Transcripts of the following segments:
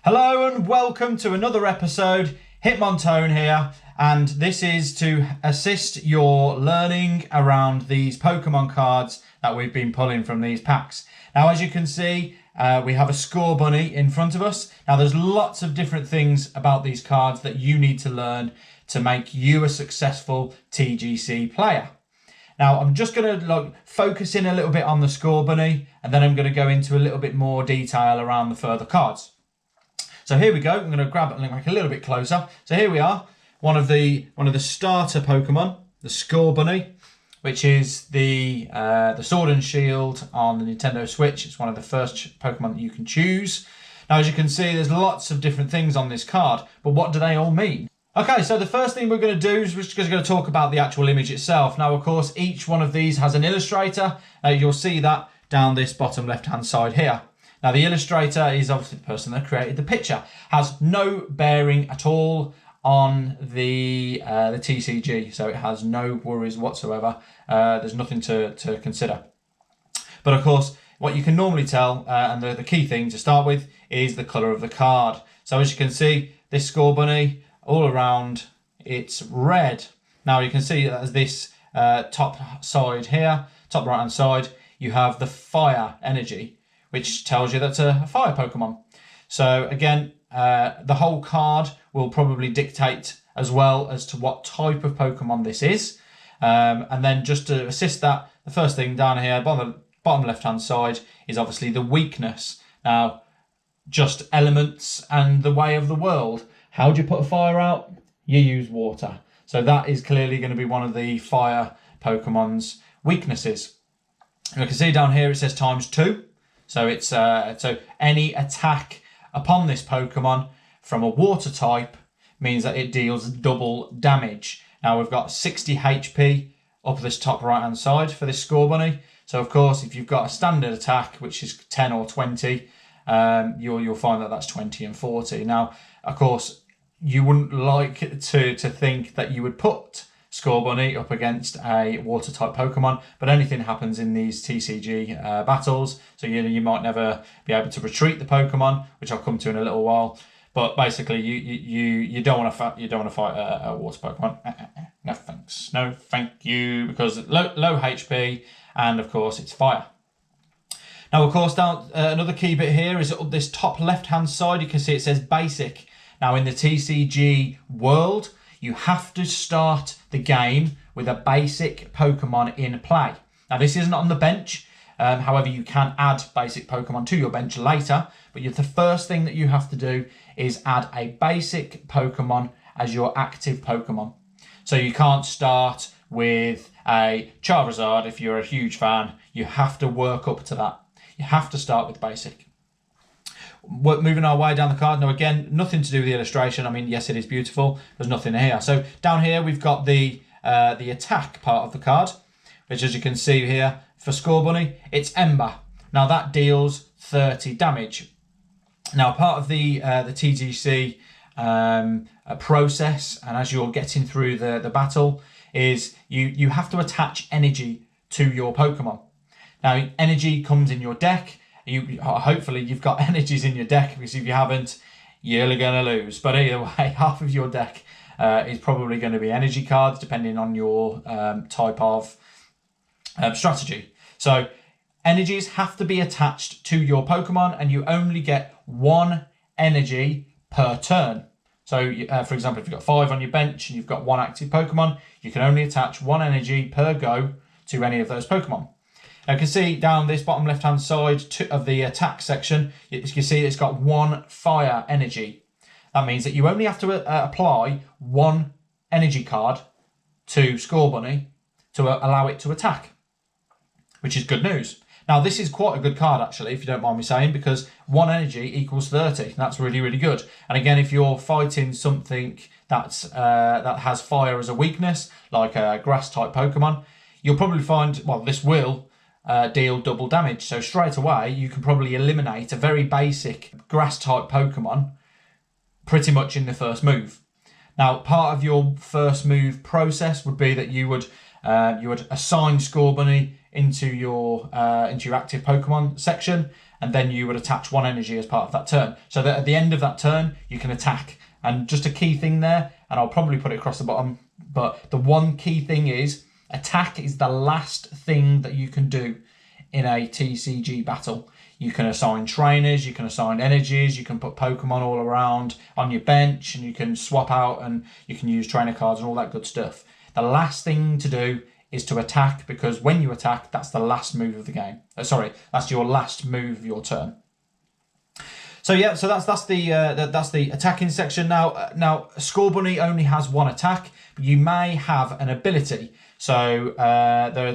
Hello and welcome to another episode. Hitmontone here, and this is to assist your learning around these Pokemon cards that we've been pulling from these packs. Now, as you can see, we have a score bunny in front of us. Now, there's lots of different things about these cards that you need to learn to make you a successful TGC player. Now, I'm just going to focus in a little bit on the score bunny, and then I'm going to go into a little bit more detail around the further cards. So here we go. I'm going to grab it and make it a little bit closer. So here we are, one of the starter Pokemon, the Score Bunny, which is the Sword and Shield on the Nintendo Switch. It's one of the first Pokemon that you can choose. Now, as you can see, there's lots of different things on this card, but what do they all mean? Okay, so the first thing we're going to do is we're just going to talk about the actual image itself. Now, of course, each one of these has an illustrator. You'll see that down this bottom left-hand side here. Now, the illustrator is obviously the person that created the picture. Has no bearing at all on the TCG, so it has no worries whatsoever. There's nothing to consider. But of course, what you can normally tell, and the key thing to start with, is the colour of the card. So as you can see, this Score Bunny, all around, it's red. Now you can see that as this top side here, top right-hand side, you have the fire energy, which tells you that's a fire Pokemon. So again, the whole card will probably dictate as well as to what type of Pokemon this is. And then just to assist that, the first thing down here, bottom left-hand side, is obviously the weakness. Now, just elements and the way of the world. How do you put a fire out? You use water. So that is clearly going to be one of the fire Pokemon's weaknesses. And you can see down here it says ×2. So it's so any attack upon this Pokemon from a water type means that it deals double damage. Now we've got 60 HP up this top right hand side for this Score Bunny. So of course, if you've got a standard attack, which is 10 or 20, you'll find that that's 20 and 40. Now, of course, you wouldn't like to think that you would put Score Bunny up against a water type Pokemon, but anything happens in these TCG battles, so you might never be able to retreat the Pokemon, which I'll come to in a little while. But basically, you don't want to fight a water Pokemon. No thanks, no thank you, because low HP, and of course it's fire. Now, of course, down another key bit here is up this top left hand side. You can see it says basic. Now, in the TCG world, you have to start the game with a basic Pokemon in play. Now, this isn't on the bench. However, you can add basic Pokemon to your bench later. But the first thing that you have to do is add a basic Pokemon as your active Pokemon. So you can't start with a Charizard if you're a huge fan. You have to work up to that. You have to start with basic. Moving our way down the card. Now, again, nothing to do with the illustration. I mean, yes, it is beautiful. There's nothing here. So down here, we've got the attack part of the card, which, as you can see here, for Score Bunny, it's Ember. Now, that deals 30 damage. Now, part of the TGC process, and as you're getting through the battle, is you have to attach energy to your Pokemon. Now, energy comes in your deck. Hopefully you've got energies in your deck, because if you haven't, you're going to lose. But either way, half of your deck is probably going to be energy cards, depending on your type of strategy. So energies have to be attached to your Pokemon, and you only get one energy per turn. So, for example, if you've got 5 on your bench and you've got 1 active Pokemon, you can only attach 1 energy per go to any of those Pokemon. Now, you can see down this bottom left-hand side of the attack section, you can see it's got 1 fire energy. That means that you only have to apply 1 energy card to Score Bunny to allow it to attack, which is good news. Now, this is quite a good card, actually, if you don't mind me saying, because 1 energy equals 30. That's really, really good. And again, if you're fighting something that has fire as a weakness, like a grass-type Pokemon, you'll probably find, well, this will deal double damage. So straight away, you can probably eliminate a very basic grass-type Pokemon pretty much in the first move. Now, part of your first move process would be that you would you would assign Scorbunny into your active Pokemon section, and then you would attach 1 energy as part of that turn. So that at the end of that turn, you can attack. And just a key thing there, and I'll probably put it across the bottom, but the one key thing is attack is the last thing that you can do in a TCG battle. You can assign trainers, you can assign energies, you can put Pokemon all around on your bench, and you can swap out, and you can use trainer cards and all that good stuff. The last thing to do is to attack, because when you attack, that's the last move of the game. That's your last move of your turn. So yeah, so that's the attacking section. Now Scorbunny only has 1 attack, but you may have an ability. So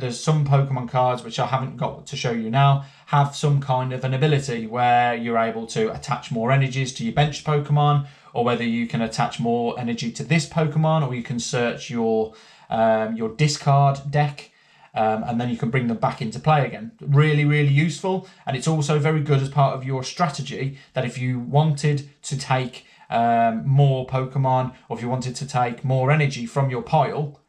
there's some Pokemon cards, which I haven't got to show you now, have some kind of an ability where you're able to attach more energies to your benched Pokemon, or whether you can attach more energy to this Pokemon, or you can search your discard deck, and then you can bring them back into play again. Really, really useful. And it's also very good as part of your strategy, that if you wanted to take more Pokemon, or if you wanted to take more energy from your pile,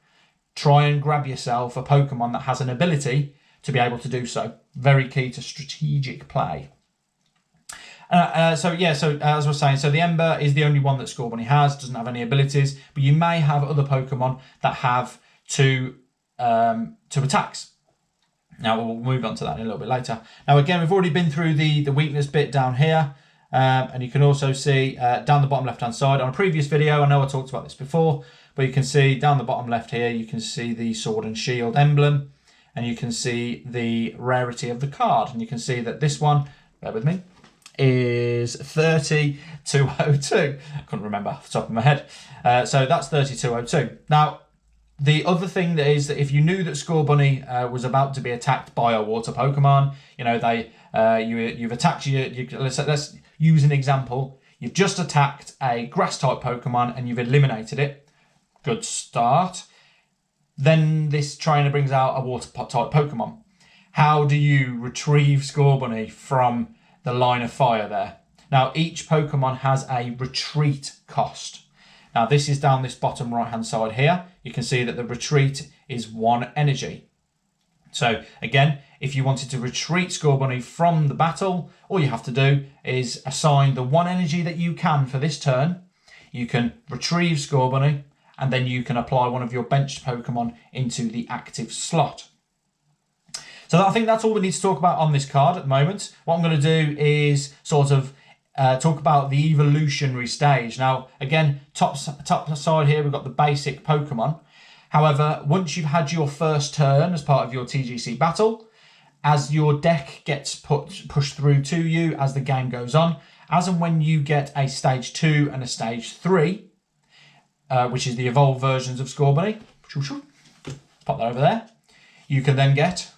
try and grab yourself a Pokemon that has an ability to be able to do so. Very key to strategic play. So as I was saying, so the Ember is the only one that Scorbunny has, doesn't have any abilities, but you may have other Pokemon that have two attacks. Now we'll move on to that in a little bit later. Now again, we've already been through the weakness bit down here, and you can also see down the bottom left hand side on a previous video, I know I talked about this before, but you can see down the bottom left here, you can see the Sword and Shield emblem, and you can see the rarity of the card, and you can see that this one, bear with me, is 3202. I couldn't remember off the top of my head. So that's 3202. Now, the other thing that is that if you knew that Scorbunny was about to be attacked by a water Pokemon, you know, you've attacked let's use an example. You've just attacked a grass type Pokemon and you've eliminated it. Good start. Then this trainer brings out a water type Pokemon. How do you retrieve Scorbunny from the line of fire there? Now, each Pokemon has a retreat cost. Now, this is down this bottom right-hand side here. You can see that the retreat is 1 energy. So, again, if you wanted to retreat Scorbunny from the battle, all you have to do is assign the 1 energy that you can for this turn. You can retrieve Scorbunny, and then you can apply one of your benched Pokemon into the active slot. So I think that's all we need to talk about on this card at the moment. What I'm going to do is sort of talk about the evolutionary stage. Now, again, top side here, we've got the basic Pokemon. However, once you've had your first turn as part of your TGC battle, as your deck gets pushed through to you as the game goes on, as and when you get a stage 2 and a stage 3, which is the evolved versions of Scorbunny, pop that over there, you can then get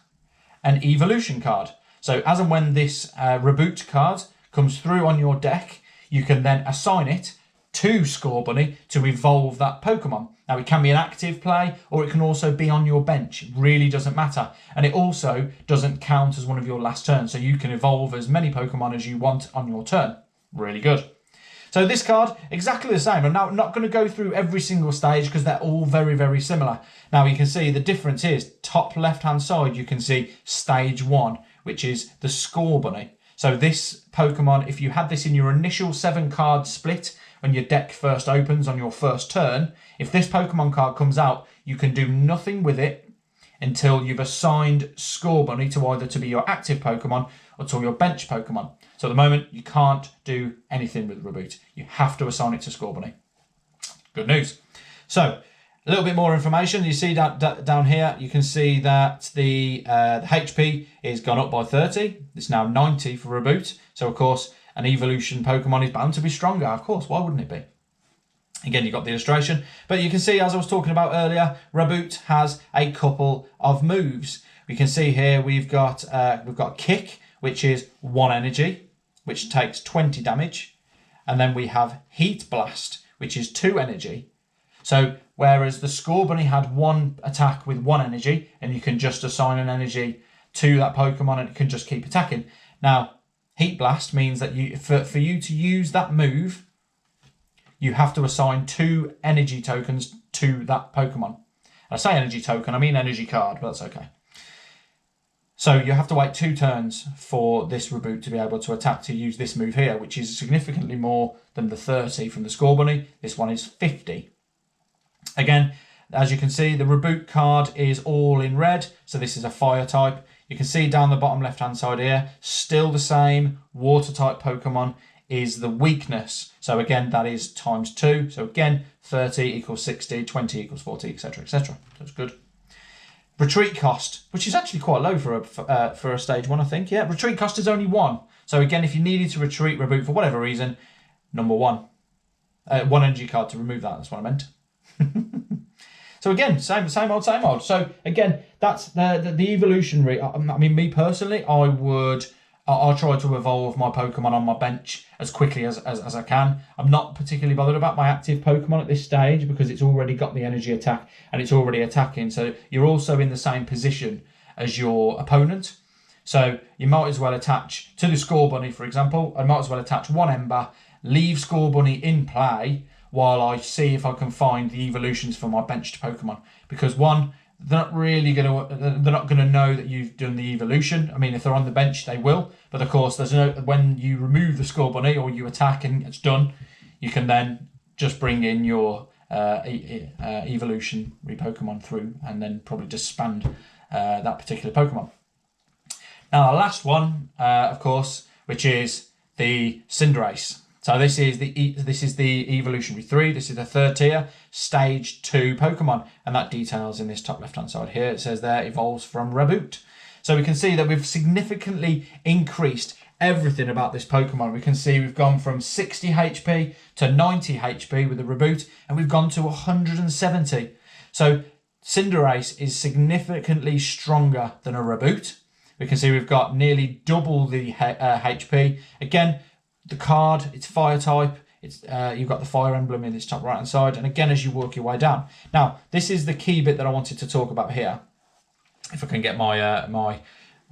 an evolution card. So as and when this reboot card comes through on your deck, you can then assign it to Scorbunny to evolve that Pokemon. Now, it can be an active play, or it can also be on your bench. It really doesn't matter. And it also doesn't count as one of your last turns, so you can evolve as many Pokemon as you want on your turn. Really good. So this card, exactly the same. I'm now not going to go through every single stage because they're all very, very similar. Now, you can see the difference is top left-hand side, you can see stage 1, which is the Scorbunny. So this Pokemon, if you had this in your initial 7-card split when your deck first opens on your first turn, if this Pokemon card comes out, you can do nothing with it until you've assigned Scorbunny to either to be your active Pokemon or to your bench Pokemon. So at the moment, you can't do anything with Reboot. You have to assign it to Scorbunny. Good news. So, a little bit more information. You see down here, you can see that the HP is gone up by 30. It's now 90 for Reboot. So, of course, an evolution Pokemon is bound to be stronger. Of course, why wouldn't it be? Again, you've got the illustration. But you can see, as I was talking about earlier, Reboot has a couple of moves. We can see here we've got Kick, which is 1 energy, which takes 20 damage. And then we have Heat Blast, which is 2 energy. So, whereas the Scorbunny had 1 attack with 1 energy, and you can just assign an energy to that Pokemon and it can just keep attacking. Now, Heat Blast means that for you to use that move, you have to assign 2 energy tokens to that Pokemon. I say energy token, I mean energy card, but that's okay. So you have to wait 2 turns for this reboot to be able to attack to use this move here, which is significantly more than the 30 from the Score Bunny. This one is 50. Again, as you can see, the reboot card is all in red. So this is a fire type. You can see down the bottom left-hand side here, still the same water type Pokemon is the weakness. So again, that is times 2. So again, 30 equals 60, 20 equals 40, etc., etc. So it's good. Retreat cost, which is actually quite low for a stage 1, I think. Yeah, retreat cost is only 1. So again, if you needed to retreat, reboot for whatever reason, number 1. 1 energy card to remove that, that's what I meant. So again, same old. So again, that's the evolutionary. I mean, me personally, I'll try to evolve my Pokemon on my bench as quickly as I can. I'm not particularly bothered about my active Pokemon at this stage because it's already got the energy attack and it's already attacking. So you're also in the same position as your opponent. So you might as well attach to the Score Bunny, for example. I might as well attach 1 Ember, leave Score Bunny in play while I see if I can find the evolutions for my benched Pokemon. Because 1, they're not gonna know that you've done the evolution. I mean, if they're on the bench, they will. But of course, when you remove the Score Bunny or you attack and it's done, you can then just bring in your evolutionary Pokemon through and then probably disband that particular Pokemon. Now, the last one, of course, which is the Cinderace. So this is the Evolutionary 3. This is the 3rd tier, Stage 2 Pokemon. And that details in this top left-hand side here. It says there, evolves from reboot. So we can see that we've significantly increased everything about this Pokemon. We can see we've gone from 60 HP to 90 HP with the reboot, and we've gone to 170. So Cinderace is significantly stronger than a reboot. We can see we've got nearly double the HP. Again, the card, it's fire type. It's you've got the fire emblem in this top right hand side, and again as you work your way down. Now, this is the key bit that I wanted to talk about here. If I can get my my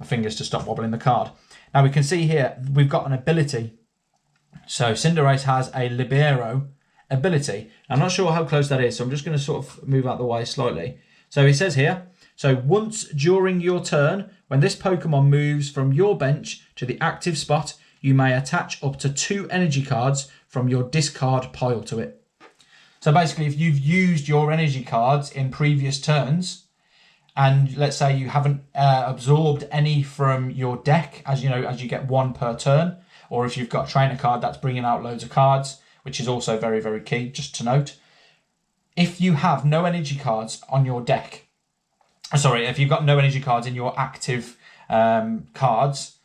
fingers to stop wobbling the card. Now we can see here we've got an ability. So Cinderace has a Libero ability. I'm not sure how close that is, so I'm just going to sort of move out the way slightly. So he says here, so once during your turn, when this Pokemon moves from your bench to the active spot, you may attach up to 2 energy cards from your discard pile to it. So basically, if you've used your energy cards in previous turns, and let's say you haven't absorbed any from your deck, as you get 1 per turn, or if you've got a trainer card that's bringing out loads of cards, which is also very, very key, just to note. If you have no energy cards on your deck, if you've got no energy cards in your active cards,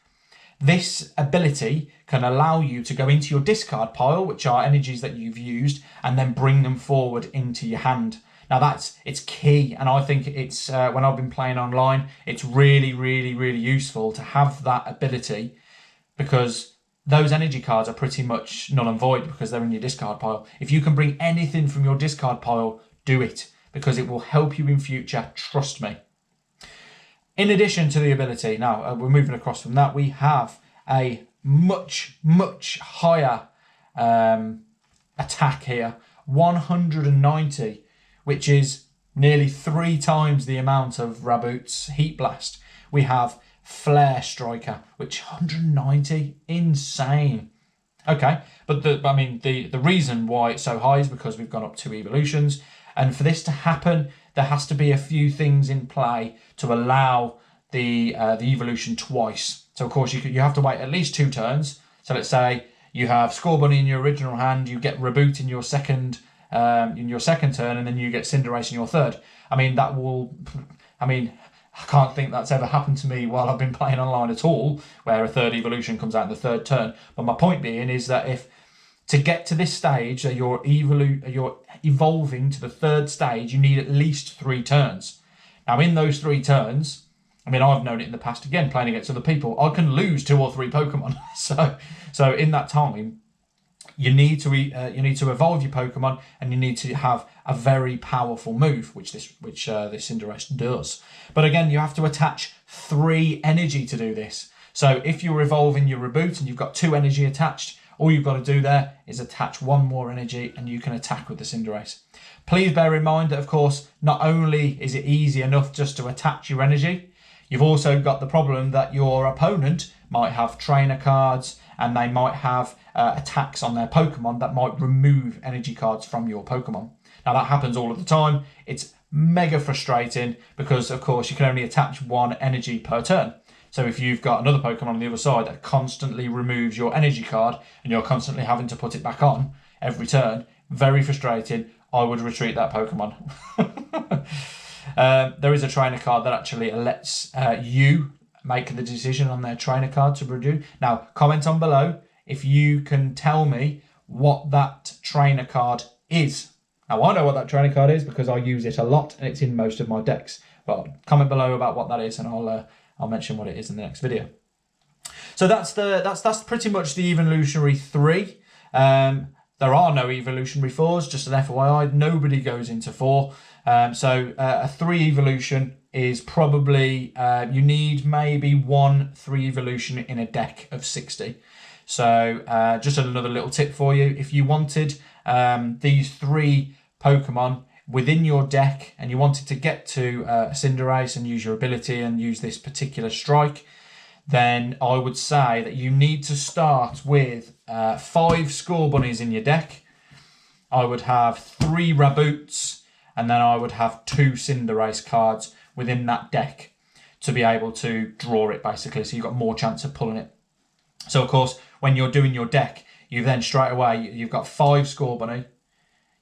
this ability can allow you to go into your discard pile, which are energies that you've used, and then bring them forward into your hand. Now it's key, and I think it's when I've been playing online, it's really, really, really useful to have that ability, because those energy cards are pretty much null and void because they're in your discard pile. If you can bring anything from your discard pile, do it, because it will help you in future, trust me. In addition to the ability, now we're moving across from that, we have a much, much higher attack here, 190, which is nearly 3 times the amount of Raboot's Heat Blast. We have Flare Striker, which 190, insane. Okay, but the reason why it's so high is because we've gone up 2 evolutions, and for this to happen, there has to be a few things in play to allow the evolution twice. So of course you have to wait at least 2 turns. So let's say you have Score Bunny in your original hand, you get Reboot in your second turn, and then you get Cinderace in your third. I can't think that's ever happened to me while I've been playing online at all, where a 3rd evolution comes out in the 3rd turn. But my point being is that if to get to this stage, that you're evolving to the 3rd stage, you need at least 3 turns. Now, in those 3 turns, I've known it in the past, again, playing against other people, I can lose 2 or 3 Pokemon. So in that time, you need to evolve your Pokemon, and you need to have a very powerful move, which this Cinderace does. But again, you have to attach 3 energy to do this. So if you're evolving your Reboot and you've got 2 energy attached, All you've got to do there is attach one more energy and you can attack with the Cinderace. Please bear in mind that, of course, not only is it easy enough just to attach your energy, you've also got the problem that your opponent might have trainer cards and they might have attacks on their Pokemon that might remove energy cards from your Pokemon. Now that happens all of the time. It's mega frustrating because, of course, you can only attach one energy per turn. So if you've got another Pokemon on the other side that constantly removes your energy card and you're constantly having to put it back on every turn, very frustrating. I would retreat that Pokemon. There is a trainer card that actually lets you make the decision on their trainer card to redo. Now, comment on below if you can tell me what that trainer card is. Now, I know what that trainer card is because I use it a lot and it's in most of my decks. But comment below about what that is and I'll mention what it is in the next video. So that's pretty much the Evolutionary 3. There are no Evolutionary 4s, just an FYI. Nobody goes into 4. So a 3 evolution is probably, you need maybe 1 3 evolution in a deck of 60. So just another little tip for you. If you wanted these 3 Pokemon within your deck and you wanted to get to Cinderace and use your ability and use this particular strike, then I would say that you need to start with 5 Scorbunnies in your deck. I would have 3 Raboots and then I would have 2 Cinderace cards within that deck to be able to draw it, basically, so you've got more chance of pulling it. So, of course, when you're doing your deck, you then straight away, you've got 5 Scorbunny,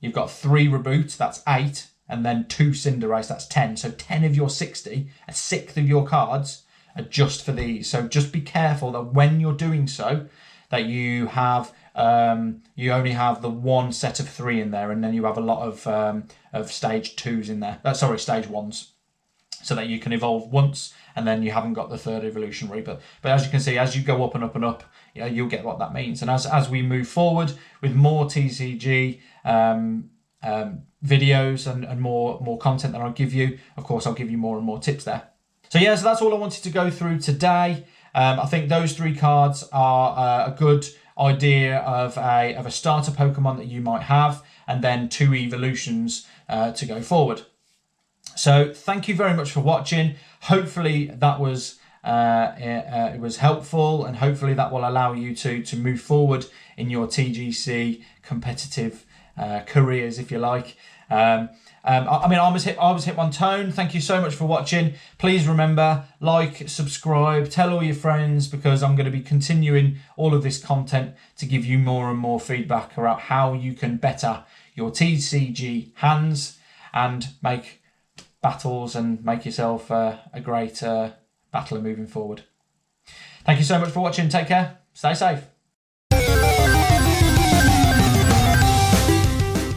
you've got 3 Raboots, that's 8, and then 2 Cinderace, that's 10. So 10 of your 60, a sixth of your cards are just for these. So just be careful that when you're doing so, that you have you only have the 1 set of 3 in there, and then you have a lot of stage 2s in there. Stage 1s, so that you can evolve once, and then you haven't got the 3rd evolutionary. But as you can see, as you go up and up and up, you'll get what that means. And as we move forward with more TCG videos and more content that I'll give you, of course, I'll give you more and more tips there. So yeah, so that's all I wanted to go through today. I think those 3 cards are a good idea of a starter Pokemon that you might have, and then 2 evolutions to go forward. So thank you very much for watching. Hopefully that was it was helpful, and hopefully that will allow you to move forward in your TGC competitive careers, if you like. I was Hitmontone. Thank you so much for watching. Please remember, like, subscribe, tell all your friends, because I'm going to be continuing all of this content to give you more and more feedback about how you can better your TCG hands and make battles and make yourself a great battler moving forward. Thank you so much for watching. Take care. Stay safe.